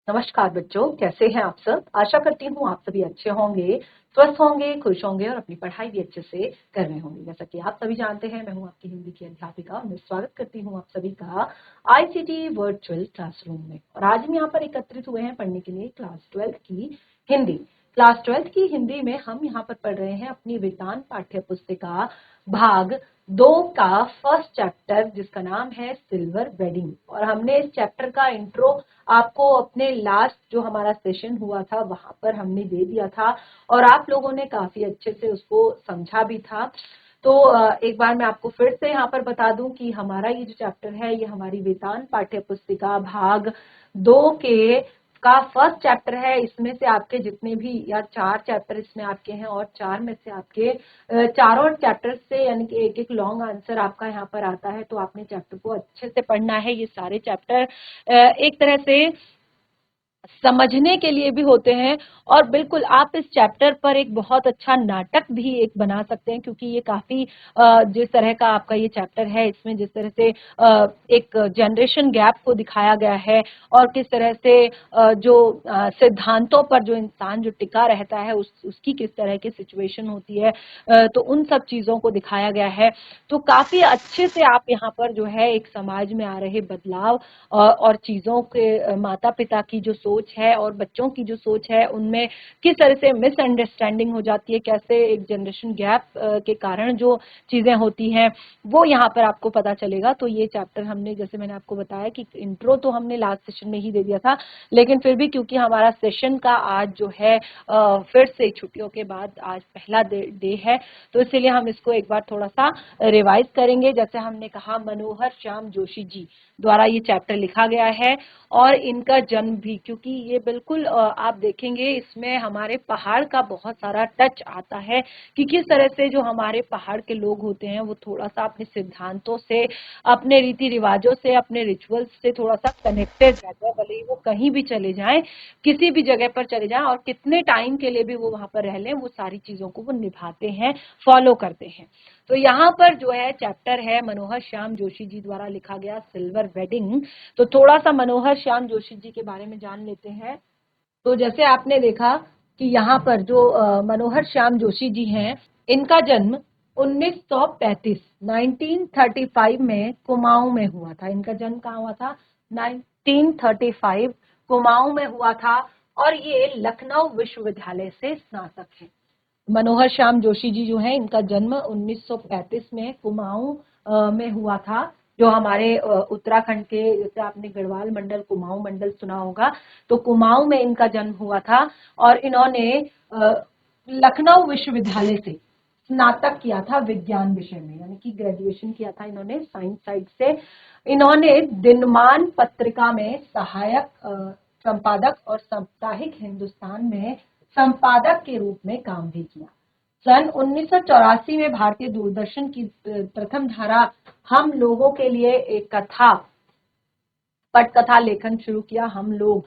नमस्कार बच्चों, कैसे हैं आप सब। आशा करती हूँ आप सभी अच्छे होंगे, स्वस्थ होंगे, खुश होंगे और अपनी पढ़ाई भी अच्छे से कर रहे होंगे। जैसा कि आप सभी जानते हैं, मैं हूँ आपकी हिंदी की अध्यापिका और मैं स्वागत करती हूँ आप सभी का आईसीटी वर्चुअल क्लासरूम में। और आज हम यहाँ पर एकत्रित हुए हैं पढ़ने के लिए क्लास 12 की हिंदी। क्लास 12 की हिंदी में हम यहाँ पर पढ़ रहे हैं अपनी वेदांत पाठ्य पुस्तिका भाग 2 का फर्स्ट चैप्टर, जिसका नाम है सिल्वर वेडिंग। और हमने इस चैप्टर का इंट्रो आपको अपने लास्ट जो हमारा सेशन हुआ था वहां पर हमने दे दिया था और आप लोगों ने काफी अच्छे से उसको समझा भी था। तो एक बार मैं आपको फिर से यहाँ पर बता दूं कि हमारा ये जो चैप्टर है ये हमारी वेदांत पाठ्य पुस्तिका भाग 2 के का फर्स्ट चैप्टर है। इसमें से आपके जितने भी या 4 चैप्टर इसमें आपके हैं और 4 में से आपके चारों चैप्टर से यानी कि एक एक लॉन्ग आंसर आपका यहाँ पर आता है। तो आपने चैप्टर को अच्छे से पढ़ना है। ये सारे चैप्टर एक तरह से समझने के लिए भी होते हैं और बिल्कुल आप इस चैप्टर पर एक बहुत अच्छा नाटक भी एक बना सकते हैं, क्योंकि ये काफी जिस तरह का आपका ये चैप्टर है इसमें जिस तरह से एक जनरेशन गैप को दिखाया गया है और किस तरह से जो सिद्धांतों पर जो इंसान जो टिका रहता है उसकी किस तरह की सिचुएशन होती है, तो उन सब चीजों को दिखाया गया है। तो काफी अच्छे से आप यहाँ पर जो है एक समाज में आ रहे बदलाव और चीजों के माता पिता की जो सोच है और बच्चों की जो सोच है उनमें किस तरह से मिसअंडरस्टैंडिंग हो जाती है, कैसे एक जनरेशन गैप के कारण जो चीजें होती हैं वो यहाँ पर आपको पता चलेगा। तो ये चैप्टर हमने, जैसे मैंने आपको बताया कि इंट्रो तो हमने लास्ट सेशन में ही दे दिया था, लेकिन फिर भी क्योंकि हमारा सेशन का आज जो है फिर से छुट्टियों के बाद आज पहला डे है, तो इसीलिए हम इसको एक बार थोड़ा सा रिवाइज करेंगे। जैसे हमने कहा, मनोहर श्याम जोशी जी द्वारा ये चैप्टर लिखा गया है और इनका जन्म भी, क्योंकि ये बिल्कुल आप देखेंगे इसमें हमारे पहाड़ का बहुत सारा टच आता है कि किस तरह से जो हमारे पहाड़ के लोग होते हैं वो थोड़ा सा अपने सिद्धांतों से, अपने रीति रिवाजों से, अपने रिचुअल्स से थोड़ा सा कनेक्टेड रहते हैं। भले ही वो कहीं भी चले जाएं, किसी भी जगह पर चले जाएं और कितने टाइम के लिए भी वो वहां पर रह लें, वो सारी चीजों को वो निभाते हैं, फॉलो करते हैं। तो यहाँ पर जो है चैप्टर है मनोहर श्याम जोशी जी द्वारा लिखा गया सिल्वर वेडिंग। तो थोड़ा सा मनोहर श्याम जोशी जी के बारे में जान लेते हैं। तो जैसे आपने देखा कि यहाँ पर जो मनोहर श्याम जोशी जी हैं, इनका जन्म 1935 1935 में कुमाऊं में हुआ था। इनका जन्म कहाँ हुआ था? 1935 कुमाऊं में हुआ था और ये लखनऊ विश्वविद्यालय से स्नातक हैं। मनोहर श्याम जोशी जी जो है, इनका जन्म 1935 में कुमाऊं में हुआ था, जो हमारे उत्तराखंड के, जैसे आपने गढ़वाल मंडल, कुमाऊं मंडल सुना होगा, तो कुमाऊं में इनका जन्म हुआ था। और इन्होंने लखनऊ विश्वविद्यालय से स्नातक किया था विज्ञान विषय में, यानी कि ग्रेजुएशन किया था इन्होंने साइंस साइड से। इन्होंने दिनमान पत्रिका में सहायक संपादक और साप्ताहिक हिंदुस्तान में संपादक के रूप में काम भी किया। सन 1984 में भारतीय दूरदर्शन की प्रथम धारा हम लोगों के लिए एक पटकथा लेखन शुरू किया। हम लोग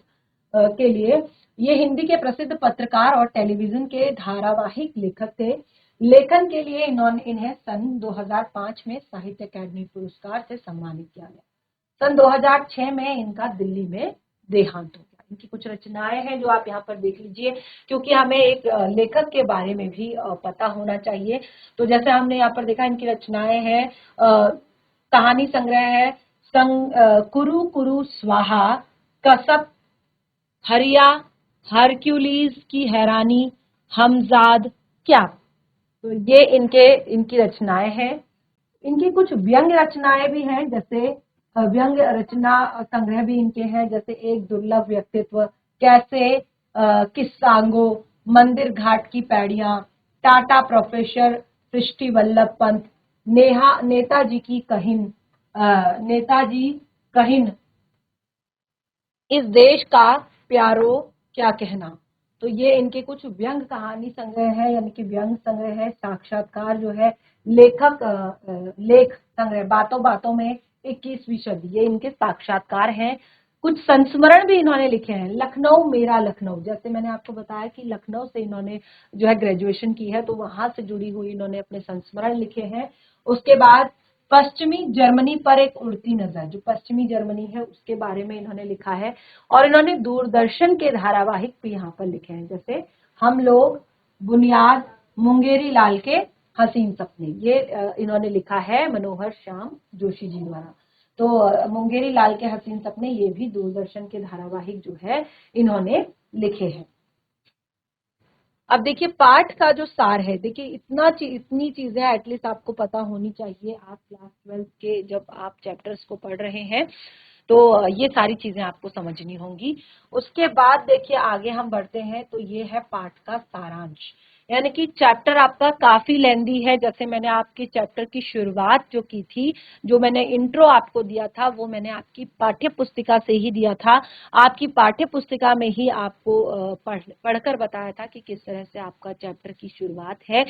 के लिए, ये हिंदी के प्रसिद्ध पत्रकार और टेलीविजन के धारावाहिक लेखक थे। लेखन के लिए इन्हें सन 2005 में साहित्य अकादमी पुरस्कार से सम्मानित किया गया। सन 2006 में इनका दिल्ली में देहांत हो गया। इनकी कुछ रचनाएं हैं जो आप यहाँ पर देख लीजिए, क्योंकि हमें एक लेखक के बारे में भी पता होना चाहिए। तो जैसे हमने यहाँ पर देखा, इनकी रचनाएं हैं, कहानी संग्रह है कुरु कुरु स्वाहा, कसब, हरिया, हरक्यूलिस की हैरानी, हमजाद, क्या। तो ये इनकी रचनाएं हैं। इनकी कुछ व्यंग रचनाएं भी हैं, जैसे व्यंग रचना संग्रह भी इनके हैं, जैसे एक दुर्लभ व्यक्तित्व, कैसे, किस्सांगो, मंदिर घाट की पैड़ियां, टाटा प्रोफेसर सृष्टि वल्लभ पंत, नेताजी की कहिन, नेताजी कहिन, इस देश का प्यारो क्या कहना। तो ये इनके कुछ व्यंग कहानी संग्रह है, यानी कि व्यंग संग्रह है। साक्षात्कार जो है लेख संग्रह, बातों बातों में 21वीं सदी, ये इनके साक्षात्कार हैं। कुछ संस्मरण भी इन्होंने लिखे हैं। लखनऊ मेरा लखनऊ, जैसे मैंने आपको बताया कि लखनऊ से इन्होंने जो है ग्रेजुएशन की है, तो वहां से जुड़ी हुई इन्होंने अपने संस्मरण लिखे हैं। उसके बाद पश्चिमी जर्मनी पर एक उड़ती नजर, जो पश्चिमी जर्मनी है उसके बारे में इन्होंने लिखा है। और इन्होंने दूरदर्शन के धारावाहिक भी यहाँ पर लिखे हैं, जैसे हम लोग, बुनियाद, मुंगेरी लाल के हसीन सपने, ये इन्होंने लिखा है मनोहर श्याम जोशी जी द्वारा। तो मुंगेरी लाल के हसीन सपने ये भी दूरदर्शन के धारावाहिक जो है इन्होंने लिखे हैं। अब देखिए पाठ का जो सार है, देखिए इतनी चीजें एटलीस्ट आपको पता होनी चाहिए। आप क्लास 12 के जब आप चैप्टर्स को पढ़ रहे हैं तो ये सारी चीजें आपको समझनी होंगी। उसके बाद देखिए आगे हम बढ़ते हैं, तो ये है पाठ का सारांश, यानी कि चैप्टर आपका काफी लेंदी है। जैसे मैंने आपके चैप्टर की शुरुआत जो की थी, जो मैंने इंट्रो आपको दिया था, वो मैंने आपकी पाठ्य पुस्तिका से ही दिया था। आपकी पाठ्य पुस्तिका में ही आपको पढ़कर बताया था कि किस तरह से आपका चैप्टर की शुरुआत है।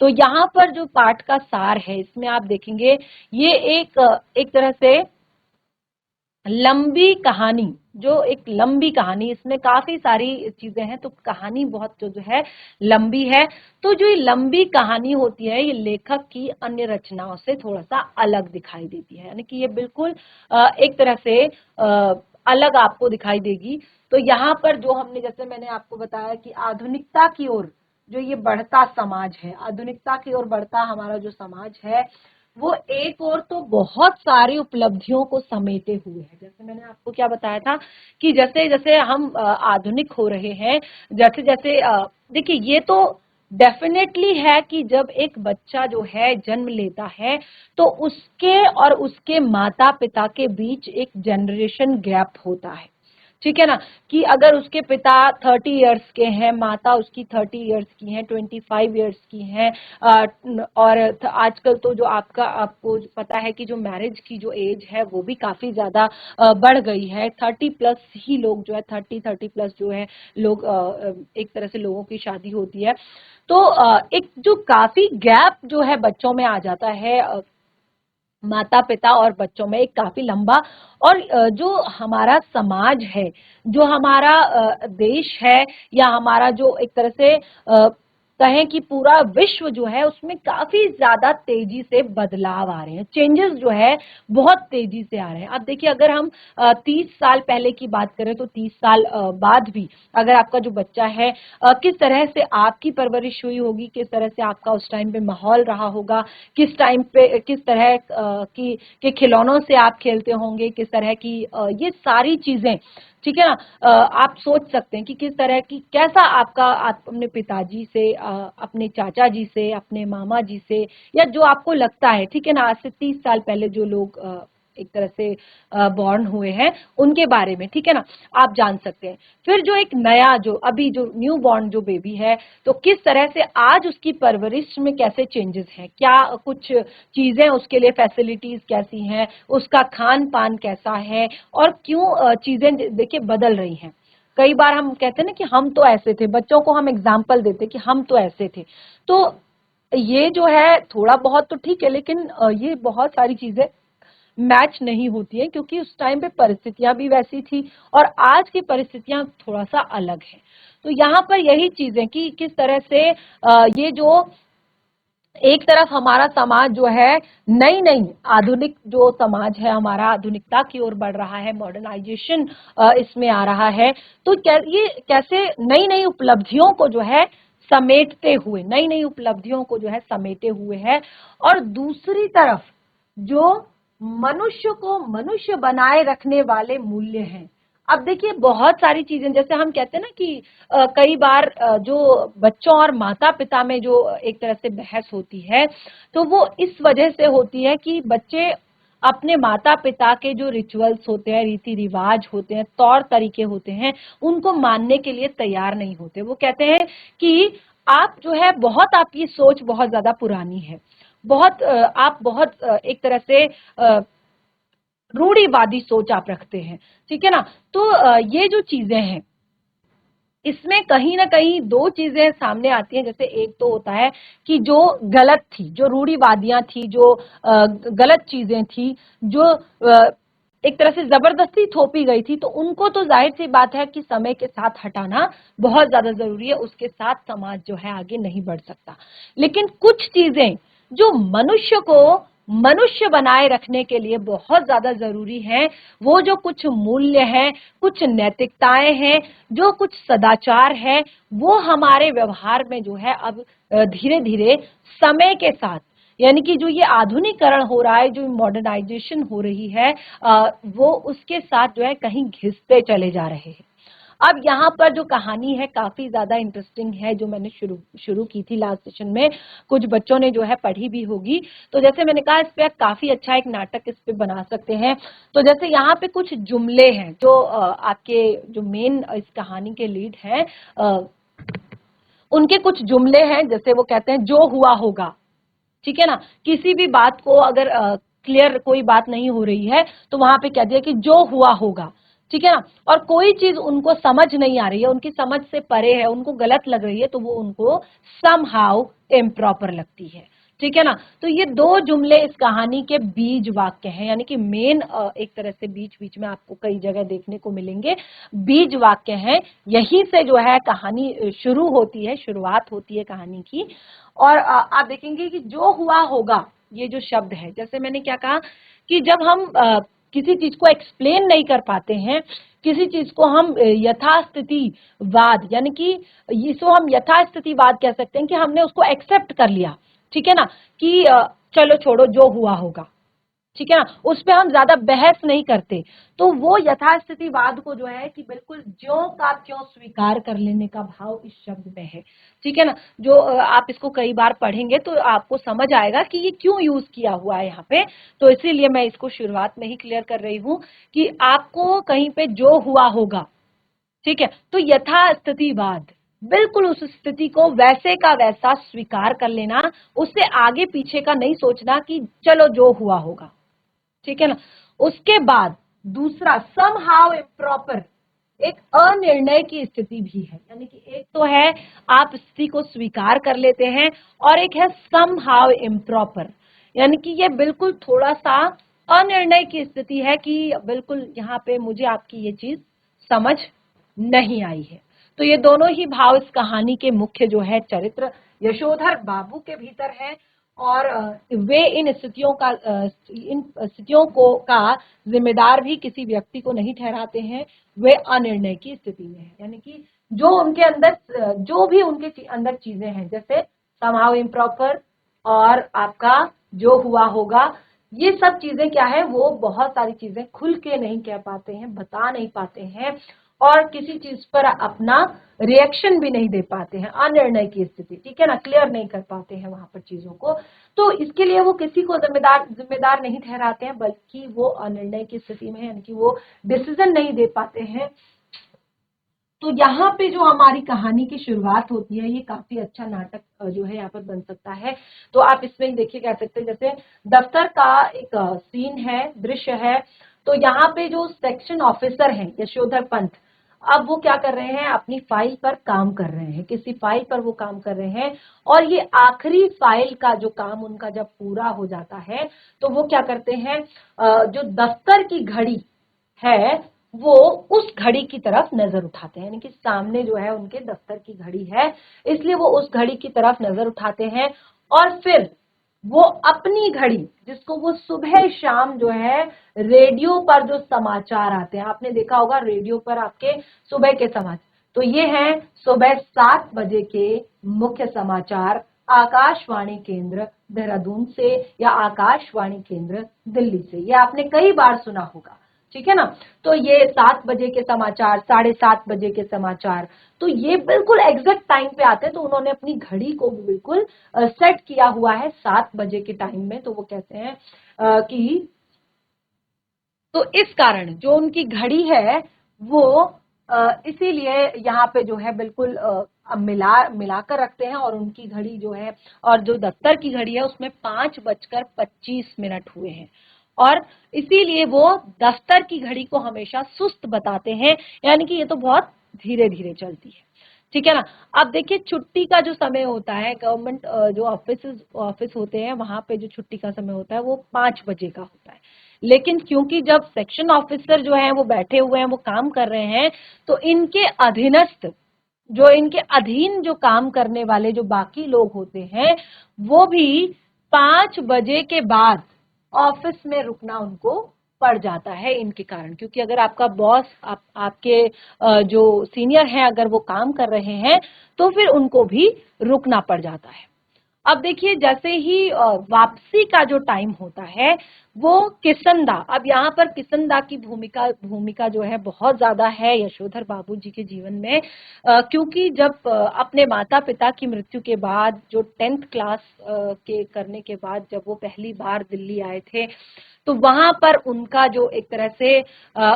तो यहाँ पर जो पाठ का सार है, इसमें आप देखेंगे ये एक तरह से लंबी कहानी, जो एक लंबी कहानी, इसमें काफी सारी चीजें हैं, तो कहानी बहुत जो है लंबी है। तो जो ये लंबी कहानी होती है, ये लेखक की अन्य रचनाओं से थोड़ा सा अलग दिखाई देती है, यानी कि ये बिल्कुल एक तरह से अलग आपको दिखाई देगी। तो यहाँ पर जो हमने, जैसे मैंने आपको बताया कि आधुनिकता की ओर जो ये बढ़ता समाज है, आधुनिकता की ओर बढ़ता हमारा जो समाज है, वो एक और तो बहुत सारी उपलब्धियों को समेटे हुए है। जैसे मैंने आपको क्या बताया था कि जैसे जैसे हम आधुनिक हो रहे हैं, जैसे जैसे देखिए ये तो डेफिनेटली है कि जब एक बच्चा जो है जन्म लेता है तो उसके और उसके माता पिता के बीच एक जनरेशन गैप होता है, ठीक है ना। कि अगर उसके पिता 30 इयर्स के हैं, माता उसकी 30 इयर्स की हैं, 25 इयर्स की हैं, और आजकल तो जो आपको पता है कि जो मैरिज की जो एज है वो भी काफी ज्यादा बढ़ गई है। 30 प्लस ही लोग जो है, 30 प्लस जो है लोग, एक तरह से लोगों की शादी होती है। तो एक जो काफी गैप जो है बच्चों में आ जाता है, माता पिता और बच्चों में एक काफी लंबा। और जो हमारा समाज है, जो हमारा देश है, या हमारा जो एक तरह से कहें कि पूरा विश्व जो है, उसमें काफी ज्यादा तेजी से बदलाव आ रहे हैं, चेंजेस जो है बहुत तेजी से आ रहे हैं। अब देखिए अगर हम 30 साल पहले की बात करें, तो 30 साल बाद भी अगर आपका जो बच्चा है, किस तरह से आपकी परवरिश हुई होगी, किस तरह से आपका उस टाइम पे माहौल रहा होगा, किस टाइम पे किस तरह की के खिलौनों से आप खेलते होंगे, किस तरह की ये सारी चीजें, ठीक है ना। आप सोच सकते हैं कि किस तरह की, कैसा आपका, आप अपने पिताजी से, अपने चाचा जी से, अपने मामा जी से, या जो आपको लगता है, ठीक है ना, आज से 30 साल पहले जो लोग एक तरह से बॉर्न हुए हैं उनके बारे में, ठीक है ना, आप जान सकते हैं। फिर जो एक नया, जो अभी जो न्यू बॉर्न जो बेबी है, तो किस तरह से आज उसकी परवरिश में कैसे चेंजेस हैं, क्या कुछ चीजें उसके लिए, फैसिलिटीज कैसी हैं, उसका खान पान कैसा है, और क्यों चीजें देखिए बदल रही हैं। कई बार हम कहते हैं ना कि हम तो ऐसे थे, बच्चों को हम एग्जाम्पल देते कि हम तो ऐसे थे। तो ये जो है थोड़ा बहुत तो ठीक है, लेकिन ये बहुत सारी चीजें मैच नहीं होती है, क्योंकि उस टाइम पे परिस्थितियां भी वैसी थी और आज की परिस्थितियां थोड़ा सा अलग है। तो यहाँ पर यही चीजें कि किस तरह से ये जो एक तरफ हमारा समाज जो है, नई नई आधुनिक जो समाज है हमारा, आधुनिकता की ओर बढ़ रहा है, मॉडर्नाइजेशन इसमें आ रहा है। तो ये कैसे नई नई उपलब्धियों को जो है समेटते हुए, नई नई उपलब्धियों को जो है समेटे हुए है, और दूसरी तरफ जो मनुष्य को मनुष्य बनाए रखने वाले मूल्य हैं। अब देखिए बहुत सारी चीजें, जैसे हम कहते हैं ना कि कई बार जो बच्चों और माता पिता में जो एक तरह से बहस होती है, तो वो इस वजह से होती है कि बच्चे अपने माता पिता के जो रिचुअल्स होते हैं, रीति रिवाज होते हैं, तौर तरीके होते हैं, उनको मानने के लिए तैयार नहीं होते। वो कहते हैं कि आप जो है बहुत, आपकी सोच बहुत ज्यादा पुरानी है, बहुत आप बहुत एक तरह से रूढ़िवादी सोच आप रखते हैं, ठीक है ना। तो ये जो चीजें हैं, इसमें कहीं ना कहीं दो चीजें सामने आती हैं। जैसे एक तो होता है कि जो गलत थी, जो रूढ़िवादियां थी, जो गलत चीजें थी, जो एक तरह से जबरदस्ती थोपी गई थी, तो उनको तो जाहिर सी बात है कि समय के साथ हटाना बहुत ज्यादा जरूरी है, उसके साथ समाज जो है आगे नहीं बढ़ सकता। लेकिन कुछ चीजें जो मनुष्य को मनुष्य बनाए रखने के लिए बहुत ज्यादा जरूरी है। वो जो कुछ मूल्य हैं, कुछ नैतिकताएं हैं, जो कुछ सदाचार है, वो हमारे व्यवहार में जो है अब धीरे धीरे समय के साथ, यानी कि जो ये आधुनिकीकरण हो रहा है, जो मॉडर्नाइजेशन हो रही है, वो उसके साथ जो है कहीं घिसते चले जा रहे हैं। अब यहाँ पर जो कहानी है काफी ज्यादा इंटरेस्टिंग है, जो मैंने शुरू की थी लास्ट सेशन में, कुछ बच्चों ने जो है पढ़ी भी होगी। तो जैसे मैंने कहा, इस पे काफी अच्छा एक नाटक इस पे बना सकते हैं। तो जैसे यहाँ पे कुछ जुमले हैं जो आपके जो मेन इस कहानी के लीड हैं, उनके कुछ जुमले हैं। जैसे वो कहते हैं जो हुआ होगा, ठीक है ना। किसी भी बात को अगर क्लियर कोई बात नहीं हो रही है तो वहां पे कह दिया कि जो हुआ होगा, ठीक है ना। और कोई चीज उनको समझ नहीं आ रही है, उनकी समझ से परे है, उनको गलत लग रही है, तो वो उनको समहाउ इम्प्रॉपर लगती है, ठीक है ना। तो ये दो जुमले इस कहानी के बीज वाक्य हैं, यानी कि मेन एक तरह से बीच बीच में आपको कई जगह देखने को मिलेंगे, बीज वाक्य हैं। यहीं से जो है कहानी शुरू होती है, शुरुआत होती है कहानी की। और आप देखेंगे कि जो हुआ होगा, ये जो शब्द है, जैसे मैंने क्या कहा कि जब हम किसी चीज को एक्सप्लेन नहीं कर पाते हैं, किसी चीज को हम यथास्थितिवाद, यानी कि इसको हम यथास्थितिवाद कह सकते हैं कि हमने उसको एक्सेप्ट कर लिया, ठीक है ना, कि चलो छोड़ो जो हुआ होगा, ठीक है ना, उस पे हम ज्यादा बहस नहीं करते। तो वो यथास्थितिवाद को जो है कि बिल्कुल ज्यों का त्यों स्वीकार कर लेने का भाव इस शब्द में है, ठीक है ना। जो आप इसको कई बार पढ़ेंगे तो आपको समझ आएगा कि ये क्यों यूज किया हुआ है यहाँ पे। तो इसीलिए मैं इसको शुरुआत में ही क्लियर कर रही हूँ कि आपको कहीं पे जो हुआ होगा, ठीक है, तो यथास्थितिवाद, बिल्कुल उस स्थिति को वैसे का वैसा स्वीकार कर लेना, उससे आगे पीछे का नहीं सोचना कि चलो जो हुआ होगा, ठीक है ना। उसके बाद दूसरा समहाउ इम्प्रॉपर, एक अनिर्णय की स्थिति भी है, यानी कि एक तो है आप स्थिति को स्वीकार कर लेते हैं, और एक है समहाउ इम्प्रॉपर, यानी कि ये बिल्कुल थोड़ा सा अनिर्णय की स्थिति है कि बिल्कुल यहाँ पे मुझे आपकी ये चीज समझ नहीं आई है। तो ये दोनों ही भाव इस कहानी के मुख्य जो है चरित्र यशोधर बाबू के भीतर है, और वे इन स्थितियों को का जिम्मेदार भी किसी व्यक्ति को नहीं ठहराते हैं। वे अनिर्णय की स्थिति में है, यानी कि जो उनके अंदर जो भी उनके अंदर चीजें हैं, जैसे समहाउ इम्प्रॉपर और आपका जो हुआ होगा, ये सब चीजें क्या है, वो बहुत सारी चीजें खुल के नहीं कह पाते हैं, बता नहीं पाते हैं, और किसी चीज पर अपना रिएक्शन भी नहीं दे पाते हैं, अनिर्णय की स्थिति, ठीक है ना, क्लियर नहीं कर पाते हैं वहां पर चीजों को। तो इसके लिए वो किसी को जिम्मेदार नहीं ठहराते हैं, बल्कि वो अनिर्णय की स्थिति में है, यानी कि वो डिसीजन नहीं दे पाते हैं। तो यहाँ पे जो हमारी कहानी की शुरुआत होती है, ये काफी अच्छा नाटक जो है यहाँ पर बन सकता है। तो आप इसमें देखिए कह सकते हैं, जैसे दफ्तर का एक सीन है, दृश्य है। तो यहाँ पे जो सेक्शन ऑफिसर हैं यशोधर पंत, अब वो क्या कर रहे हैं, अपनी फाइल पर काम कर रहे हैं, किसी फाइल पर वो काम कर रहे हैं। और ये आखिरी फाइल का जो काम उनका जब पूरा हो जाता है, तो वो क्या करते हैं, जो दफ्तर की घड़ी है, वो उस घड़ी की तरफ नजर उठाते हैं, यानी कि सामने जो है उनके दफ्तर की घड़ी है, इसलिए वो उस घड़ी की तरफ नजर उठाते हैं। और फिर वो अपनी घड़ी, जिसको वो सुबह शाम जो है रेडियो पर जो समाचार आते हैं, आपने देखा होगा रेडियो पर आपके सुबह के समाचार, तो ये हैं सुबह 7 बजे के मुख्य समाचार, आकाशवाणी केंद्र देहरादून से या आकाशवाणी केंद्र दिल्ली से। ये आपने कई बार सुना होगा, ठीक है ना। तो ये 7 बजे के समाचार, 7:30 बजे के समाचार, तो ये बिल्कुल एग्जैक्ट टाइम पे आते हैं। तो उन्होंने अपनी घड़ी को बिल्कुल सेट किया हुआ है 7 बजे के टाइम में। तो वो कहते हैं कि तो इस कारण जो उनकी घड़ी है वो इसीलिए यहाँ पे जो है बिल्कुल मिलाकर रखते हैं, और उनकी घड़ी जो है, और जो दफ्तर की घड़ी है उसमें 5:25 हुए हैं, और इसीलिए वो दफ्तर की घड़ी को हमेशा सुस्त बताते हैं, यानी कि ये तो बहुत धीरे धीरे चलती है, ठीक है ना। अब देखिए छुट्टी का जो समय होता है, गवर्नमेंट जो ऑफिस होते हैं वहां पे जो छुट्टी का समय होता है वो 5 बजे का होता है। लेकिन क्योंकि जब सेक्शन ऑफिसर जो है वो बैठे हुए हैं, वो काम कर रहे हैं, तो इनके अधीनस्थ, जो इनके अधीन जो काम करने वाले जो बाकी लोग होते हैं, वो भी 5 बजे के बाद ऑफिस में रुकना उनको पड़ जाता है इनके कारण। क्योंकि अगर आपका बॉस आपके जो सीनियर हैं अगर वो काम कर रहे हैं तो फिर उनको भी रुकना पड़ जाता है। अब देखिए जैसे ही वापसी का जो टाइम होता है वो किसंदा, अब यहाँ पर किसंदा की भूमिका जो है बहुत ज्यादा है यशोधर बाबू जी के जीवन में, क्योंकि जब अपने माता पिता की मृत्यु के बाद जो 10th क्लास के करने के बाद जब वो पहली बार दिल्ली आए थे तो वहां पर उनका जो एक तरह से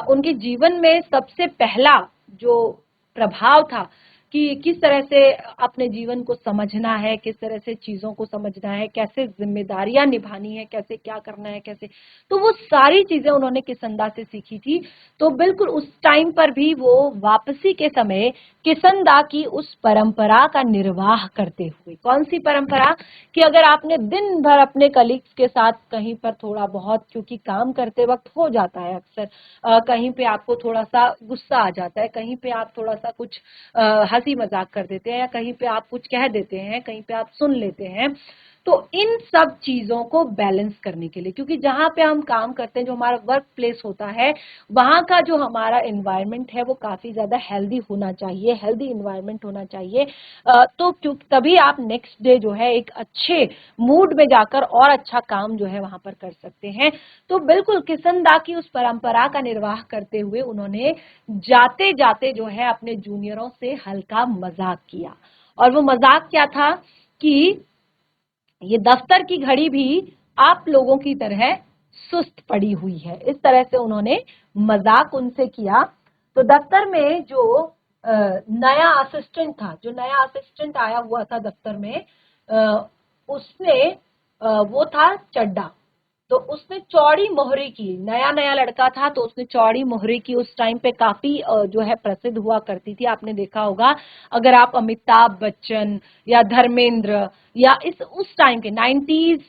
उनके जीवन में सबसे पहला जो प्रभाव था कि किस तरह से अपने जीवन को समझना है, किस तरह से चीजों को समझना है, कैसे जिम्मेदारियां निभानी है, कैसे क्या करना है, कैसे, तो वो सारी चीजें उन्होंने किसंदा से सीखी थी। तो बिल्कुल उस टाइम पर भी वो वापसी के समय किसंदा की उस परंपरा का निर्वाह करते हुए, कौन सी परंपरा कि अगर आपने दिन भर अपने कलीग्स के साथ कहीं पर थोड़ा बहुत, क्योंकि काम करते वक्त हो जाता है अक्सर कहीं पे आपको थोड़ा सा गुस्सा आ जाता है, कहीं पे आप थोड़ा सा कुछ हंसी मजाक कर देते हैं या कहीं पे आप कुछ कह देते हैं, कहीं पे आप सुन लेते हैं, तो इन सब चीजों को बैलेंस करने के लिए, क्योंकि जहां पे हम काम करते हैं जो हमारा वर्क प्लेस होता है वहां का जो हमारा एनवायरनमेंट है वो काफी ज्यादा हेल्दी होना चाहिए, हेल्दी एनवायरनमेंट होना चाहिए, तो क्योंकि तभी आप नेक्स्ट डे जो है एक अच्छे मूड में जाकर और अच्छा काम जो है वहां पर कर सकते हैं। तो बिल्कुल किसंदा की उस परंपरा का निर्वाह करते हुए उन्होंने जाते जाते जो है अपने जूनियरों से हल्का मजाक किया, और वो मजाक क्या था कि ये दफ्तर की घड़ी भी आप लोगों की तरह सुस्त पड़ी हुई है, इस तरह से उन्होंने मजाक उनसे किया। तो दफ्तर में जो नया असिस्टेंट था, जो नया असिस्टेंट आया हुआ था दफ्तर में, उसने वो था चड्डा, तो उसने चौड़ी मोहरी की, नया नया लड़का था तो उसने चौड़ी मोहरी की, उस टाइम पे काफी जो है प्रसिद्ध हुआ करती थी, आपने देखा होगा अगर आप अमिताभ बच्चन या धर्मेंद्र या इस उस टाइम के 90s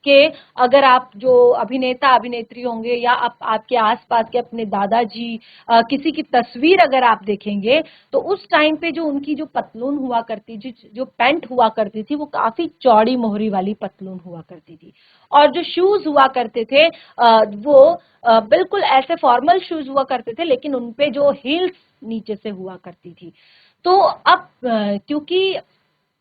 के अगर आप जो अभिनेता अभिनेत्री होंगे या आपके आसपास के अपने दादाजी किसी की तस्वीर अगर आप देखेंगे तो उस टाइम पे जो उनकी जो पतलून हुआ करती थी, जो पैंट हुआ करती थी वो काफी चौड़ी मोहरी वाली पतलून हुआ करती थी, और जो शूज हुआ करते थे वो बिल्कुल ऐसे फॉर्मल शूज हुआ करते थे लेकिन उनपे जो हील्स नीचे से हुआ करती थी। तो अब क्योंकि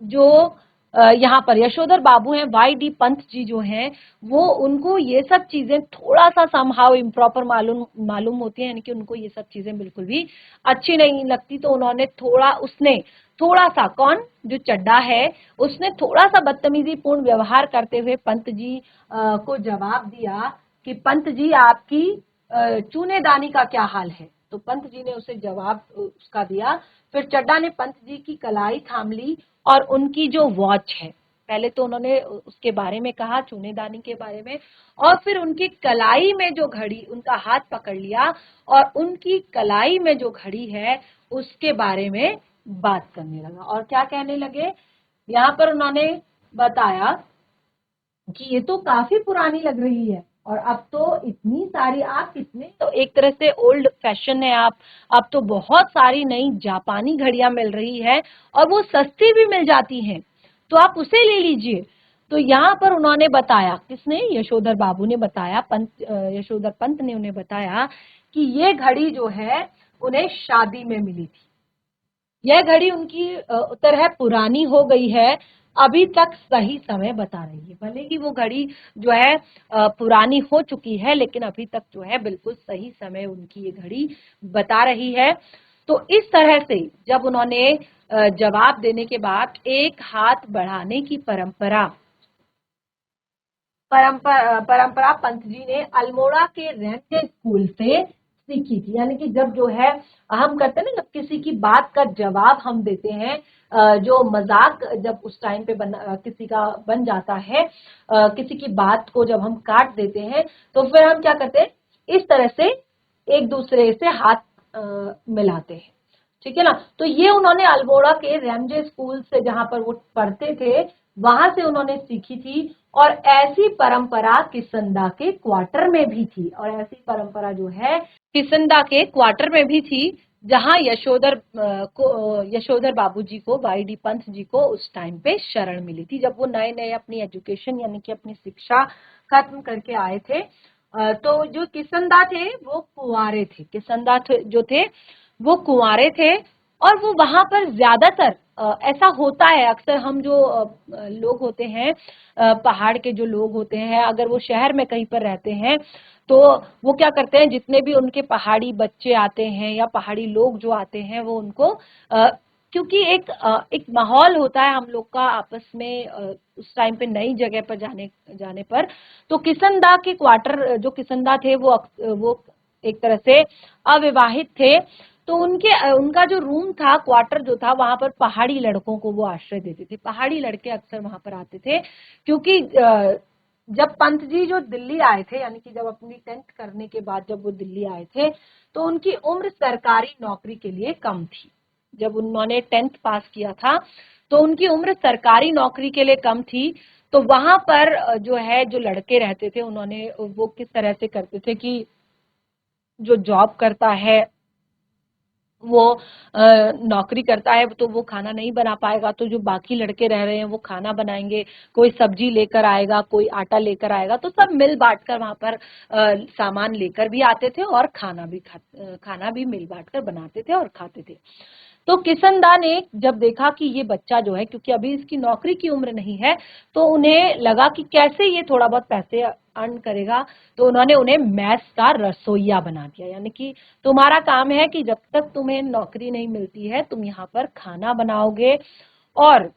जो यहाँ पर यशोधर बाबू हैं, वाई डी पंत जी जो हैं, वो उनको ये सब चीजें थोड़ा सा समहाउ इम्प्रॉपर मालूम होती है, यानी कि उनको ये सब चीजें बिल्कुल भी अच्छी नहीं लगती, तो उन्होंने उसने थोड़ा सा, कौन, जो चड्डा है, उसने थोड़ा सा बदतमीजी पूर्ण व्यवहार करते हुए पंत जी को जवाब दिया कि पंत जी आपकी चूनेदानी का क्या हाल है। तो पंत जी ने उसे जवाब उसका दिया, फिर चड्डा ने पंत जी की कलाई थाम ली और उनकी जो वॉच है, पहले तो उन्होंने उसके बारे में कहा, चूनेदानी के बारे में, और फिर उनकी कलाई में जो घड़ी, उनका हाथ पकड़ लिया और उनकी कलाई में जो घड़ी है उसके बारे में बात करने लगा। और क्या कहने लगे, यहाँ पर उन्होंने बताया कि ये तो काफी पुरानी लग रही है और अब तो इतनी सारी, आप कितने, तो एक तरह से ओल्ड फैशन है आप, अब तो बहुत सारी नई जापानी घड़ियां मिल रही है और वो सस्ती भी मिल जाती हैं, तो आप उसे ले लीजिए। तो यहाँ पर उन्होंने बताया, किसने, यशोधर बाबू ने बताया, यशोधर पंत ने उन्हें बताया कि ये घड़ी जो है उन्हें शादी में मिली थी, यह घड़ी उनकी तरह पुरानी हो गई है, अभी तक सही समय बता रही है, भले ही वो घड़ी जो है पुरानी हो चुकी है लेकिन अभी तक जो है बिल्कुल सही समय उनकी ये घड़ी बता रही है। तो इस तरह से जब उन्होंने जवाब देने के बाद एक हाथ बढ़ाने की परंपरा पंत जी ने अल्मोड़ा के रेंटे स्कूल से सीखी थी, यानी कि जब जो है हम करते हैं ना, जब किसी की बात का जवाब हम देते हैं, जो मजाक जब उस टाइम पे किसी का बन जाता है, किसी की बात को जब हम काट देते हैं तो फिर हम क्या करते हैं, इस तरह से एक दूसरे से हाथ मिलाते हैं, ठीक है ना। तो ये उन्होंने अल्मोड़ा के रेमजे स्कूल से, जहां पर वो पढ़ते थे, वहां से उन्होंने सीखी थी, और ऐसी परंपरा किसंदा के क्वार्टर में भी थी, और ऐसी परंपरा जो है किसंदा के क्वार्टर में भी थी। जहां यशोधर बाबूजी को, वाई.डी. पंत जी को उस टाइम पे शरण मिली थी, जब वो नए नए अपनी एजुकेशन यानी कि अपनी शिक्षा खत्म करके आए थे। तो जो किसनदा थे वो कुंवारे थे, किसनदा जो थे वो कुंवारे थे, और वो वहां पर ज्यादातर ऐसा होता है अक्सर, हम जो लोग होते हैं, पहाड़ के जो लोग होते हैं, अगर वो शहर में कहीं पर रहते हैं तो वो क्या करते हैं, जितने भी उनके पहाड़ी बच्चे आते हैं या पहाड़ी लोग जो आते हैं वो उनको क्योंकि एक माहौल होता है हम लोग का आपस में उस टाइम पे नई जगह पर जाने पर, तो किसनदा के क्वार्टर, जो किसनदा थे वो एक तरह से अविवाहित थे, तो उनका जो रूम था, क्वार्टर जो था, वहां पर पहाड़ी लड़कों को वो आश्रय देते थे। पहाड़ी लड़के अक्सर वहां पर आते थे, क्योंकि जब पंत जी जो दिल्ली आए थे, यानी कि जब अपनी 10th करने के बाद जब वो दिल्ली आए थे, तो उनकी उम्र सरकारी नौकरी के लिए कम थी। जब उन्होंने 10th पास किया था तो उनकी उम्र सरकारी नौकरी के लिए कम थी। तो वहां पर जो है, जो लड़के रहते थे, उन्होंने वो किस तरह से करते थे कि जो जॉब करता है वो नौकरी करता है तो वो खाना नहीं बना पाएगा, तो जो बाकी लड़के रह रहे हैं वो खाना बनाएंगे, कोई सब्जी लेकर आएगा, कोई आटा लेकर आएगा, तो सब मिल बांट कर वहां पर सामान लेकर भी आते थे और खाना भी मिल बांट कर बनाते थे और खाते थे। तो किसनदा ने जब देखा कि ये बच्चा जो है, क्योंकि अभी इसकी नौकरी की उम्र नहीं है, तो उन्हें लगा कि कैसे ये थोड़ा बहुत पैसे अर्न करेगा, तो उन्होंने उन्हें मैस का रसोइया बना दिया, यानी कि तुम्हारा काम है कि जब तक तुम्हें नौकरी नहीं मिलती है तुम यहाँ पर खाना बनाओगे। और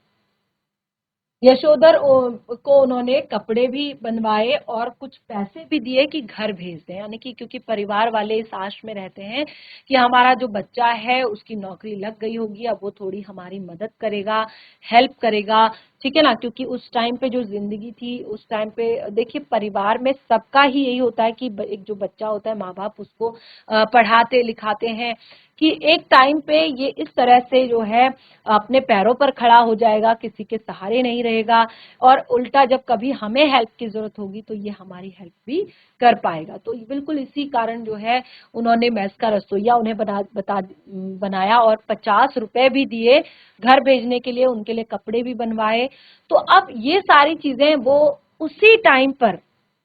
यशोधर को उन्होंने कपड़े भी बनवाए और कुछ पैसे भी दिए कि घर भेज दें, यानी कि क्योंकि परिवार वाले इस आश में रहते हैं कि हमारा जो बच्चा है उसकी नौकरी लग गई होगी, अब वो थोड़ी हमारी मदद करेगा, हेल्प करेगा, ठीक है ना। क्योंकि उस टाइम पे जो जिंदगी थी, उस टाइम पे देखिए परिवार में सबका ही यही होता है कि एक जो बच्चा होता है, माँ बाप उसको पढ़ाते लिखाते हैं कि एक टाइम पे ये इस तरह से जो है अपने पैरों पर खड़ा हो जाएगा, किसी के सहारे नहीं रहेगा, और उल्टा जब कभी हमें हेल्प की जरूरत होगी तो ये हमारी हेल्प भी कर पाएगा। तो बिल्कुल इसी कारण जो है उन्होंने मैस का रसोइया उन्हें बनाया और 50 रुपए भी दिए घर भेजने के लिए, उनके लिए कपड़े भी बनवाए। तो अब ये सारी चीजें वो उसी टाइम पर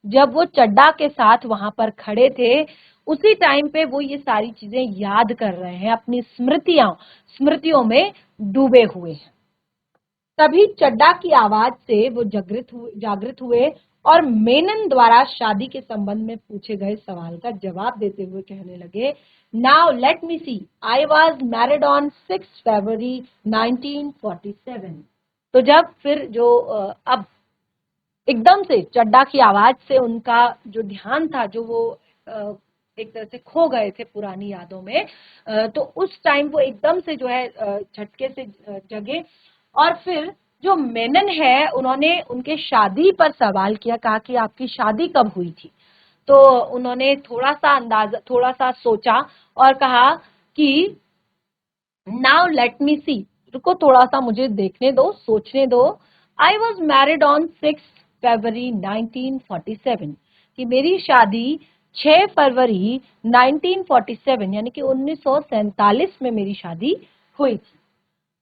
जब वो चड्डा के साथ वहां पर खड़े थे, उसी टाइम पे वो ये सारी चीजें याद कर रहे हैं, अपनी स्मृतियों में डूबे हुए हैं। तभी चड्डा की आवाज से वो जागृत हुए और मेनन द्वारा शादी के संबंध में पूछे गए सवाल का जवाब देते हुए कहने लगे, now let me see, I was married on 6 February 1947। तो जब फिर जो अब एकदम से चड्डा की आवाज से उनका जो ध्यान था, जो वो एक तरह से खो गए थे पुरानी यादों में, तो उस टाइम वो एकदम से जो है झटके से जगे। और फिर जो मेनन है उन्होंने उनके शादी पर सवाल किया, कहा कि आपकी शादी कब हुई थी। तो उन्होंने थोड़ा सा सोचा और कहा कि नाउ लेट मी सी, रुको थोड़ा सा मुझे देखने दो, सोचने दो। आई वॉज मैरिड ऑन 6 फरवरी 1947, कि मेरी शादी 6 फरवरी 1947 यानी कि 1947 में मेरी शादी हुई थी।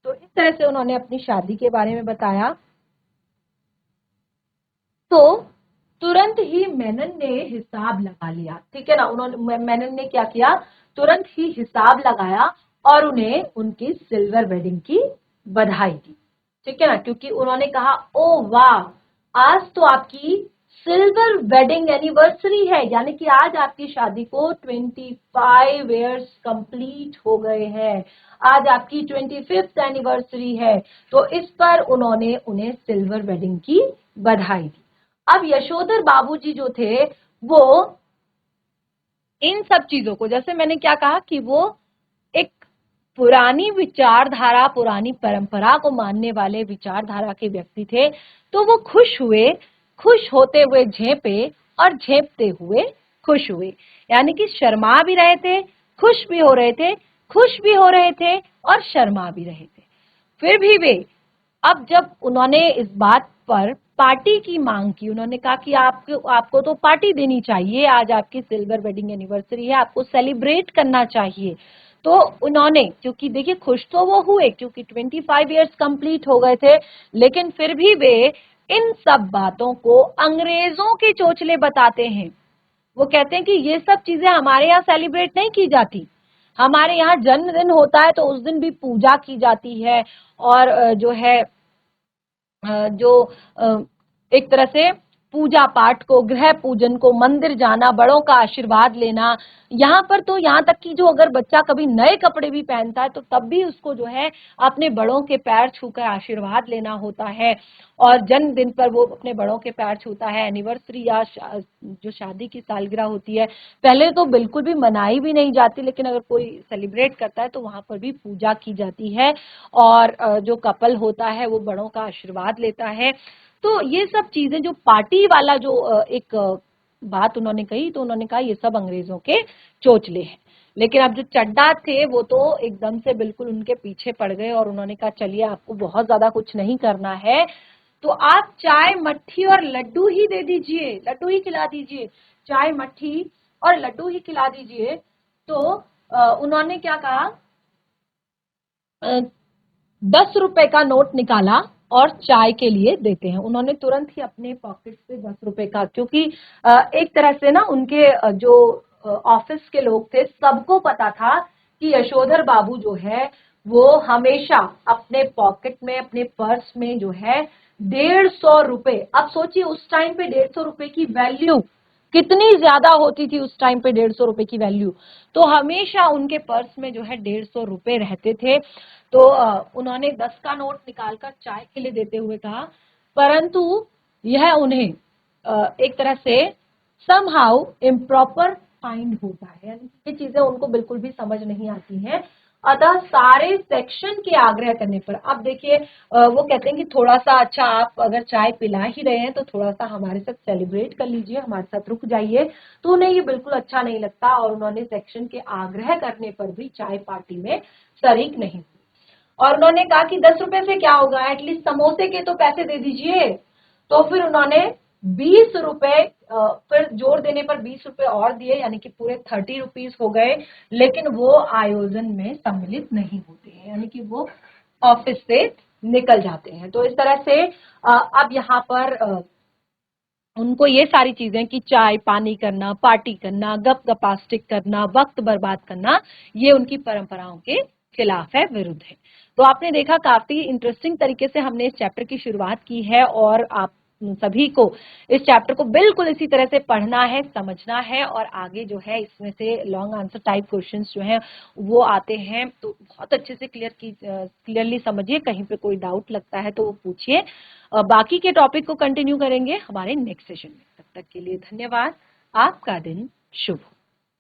तो इस तरह से उन्होंने अपनी शादी के बारे में बताया। तो तुरंत ही मेनन ने हिसाब लगा लिया, ठीक है ना। मेनन ने क्या किया, तुरंत ही हिसाब लगाया और उन्हें उनकी सिल्वर वेडिंग की बधाई दी, ठीक है ना। क्योंकि उन्होंने कहा, ओ वाह, आज तो आपकी सिल्वर वेडिंग एनिवर्सरी है, यानी कि आज आपकी शादी को 25 इयर्स कंप्लीट हो गए हैं, आज आपकी 25th एनिवर्सरी है। तो इस पर उन्होंने उन्हें सिल्वर वेडिंग की बधाई दी। अब यशोधर बाबूजी जो थे वो इन सब चीजों को, जैसे मैंने क्या कहा कि वो एक पुरानी विचारधारा, पुरानी परंपरा को मानने वाले विचारधारा के व्यक्ति थे, तो वो खुश हुए, खुश होते हुए झेपे और झेपते हुए खुश हुए, यानी कि शर्मा भी रहे थे, खुश भी हो रहे थे, खुश भी हो रहे थे और शर्मा भी रहे थे। फिर भी वे, अब जब उन्होंने इस बात पर पार्टी की मांग की, उन्होंने कहा कि आपको तो पार्टी देनी चाहिए, आज आपकी सिल्वर वेडिंग एनिवर्सरी है, आपको सेलिब्रेट करना चाहिए। तो उन्होंने, क्योंकि देखिए खुश तो वो हुए क्योंकि 25 इयर्स कंप्लीट हो गए थे, लेकिन फिर भी वे इन सब बातों को अंग्रेजों के चोचले बताते हैं। वो कहते हैं कि ये सब चीजें हमारे यहाँ सेलिब्रेट नहीं की जाती, हमारे यहाँ जन्मदिन होता है तो उस दिन भी पूजा की जाती है, और जो है जो एक तरह से पूजा पाठ को, गृह पूजन को, मंदिर जाना, बड़ों का आशीर्वाद लेना, यहाँ पर तो यहाँ तक कि जो अगर बच्चा कभी नए कपड़े भी पहनता है तो तब भी उसको जो है अपने बड़ों के पैर छूकर आशीर्वाद लेना होता है, और जन्मदिन पर वो अपने बड़ों के पैर छूता है। एनिवर्सरी या जो शादी की सालगिरह होती है, पहले तो बिल्कुल भी मनाई भी नहीं जाती, लेकिन अगर कोई सेलिब्रेट करता है तो वहां पर भी पूजा की जाती है, और जो कपल होता है वो बड़ों का आशीर्वाद लेता है। तो ये सब चीजें, जो पार्टी वाला जो एक बात उन्होंने कही, तो उन्होंने कहा ये सब अंग्रेजों के चोचले हैं। लेकिन अब जो चड्डा थे वो तो एकदम से बिल्कुल उनके पीछे पड़ गए, और उन्होंने कहा चलिए आपको बहुत ज्यादा कुछ नहीं करना है, तो आप चाय मट्ठी और लड्डू ही दे दीजिए, लड्डू ही खिला दीजिए, चाय मट्ठी और लड्डू ही खिला दीजिए। तो उन्होंने क्या कहा, 10 रुपए का नोट निकाला और चाय के लिए देते हैं। उन्होंने तुरंत ही अपने पॉकेट से 10 रुपए का, क्योंकि एक तरह से ना उनके जो ऑफिस के लोग थे सबको पता था कि यशोधर बाबू जो है वो हमेशा अपने पॉकेट में, अपने पर्स में जो है 150 रुपए, अब सोचिए उस टाइम पे 150 रुपए की वैल्यू कितनी ज्यादा होती थी, उस टाइम पे 150 रुपए की वैल्यू, तो हमेशा उनके पर्स में जो है 150 रुपए रहते थे। तो उन्होंने 10 का नोट निकालकर चाय के लिए देते हुए कहा, परंतु यह उन्हें एक तरह से समहाउ इम्प्रॉपर फाइंड होता है, यानी ये चीजें उनको बिल्कुल भी समझ नहीं आती हैं। अतः सारे सेक्शन के आग्रह करने पर, अब देखिए वो कहते हैं कि थोड़ा सा, अच्छा आप अगर चाय पिला ही रहे हैं तो थोड़ा सा हमारे साथ सेलिब्रेट कर लीजिए, हमारे साथ रुक जाइए, तो उन्हें ये बिल्कुल अच्छा नहीं लगता, और उन्होंने सेक्शन के आग्रह करने पर भी चाय पार्टी में शरीक नहीं। और उन्होंने कहा कि 10 रुपए से क्या होगा, एटलीस्ट समोसे के तो पैसे दे दीजिए। तो फिर उन्होंने 20 रुपए, फिर जोड़ देने पर 20 रुपए और दिए, यानी कि पूरे 30 रुपीज हो गए, लेकिन वो आयोजन में सम्मिलित नहीं होते हैं, यानी कि वो ऑफिस से निकल जाते हैं। तो इस तरह से अब यहाँ पर उनको ये सारी चीजें कि चाय पानी करना, पार्टी करना, गप गपास्टिक करना, वक्त बर्बाद करना, ये उनकी परंपराओं के खिलाफ है, विरुद्ध है। तो आपने देखा काफी इंटरेस्टिंग तरीके से हमने इस चैप्टर की शुरुआत की है, और आप सभी को इस चैप्टर को बिल्कुल इसी तरह से पढ़ना है, समझना है, और आगे जो है इसमें से लॉन्ग आंसर टाइप क्वेश्चंस जो हैं वो आते हैं, तो बहुत अच्छे से क्लियरली समझिए, कहीं पे कोई डाउट लगता है तो वो पूछिए। बाकी के टॉपिक को कंटिन्यू करेंगे हमारे नेक्स्ट सेशन में। तब तक के लिए धन्यवाद, आपका दिन शुभ हो।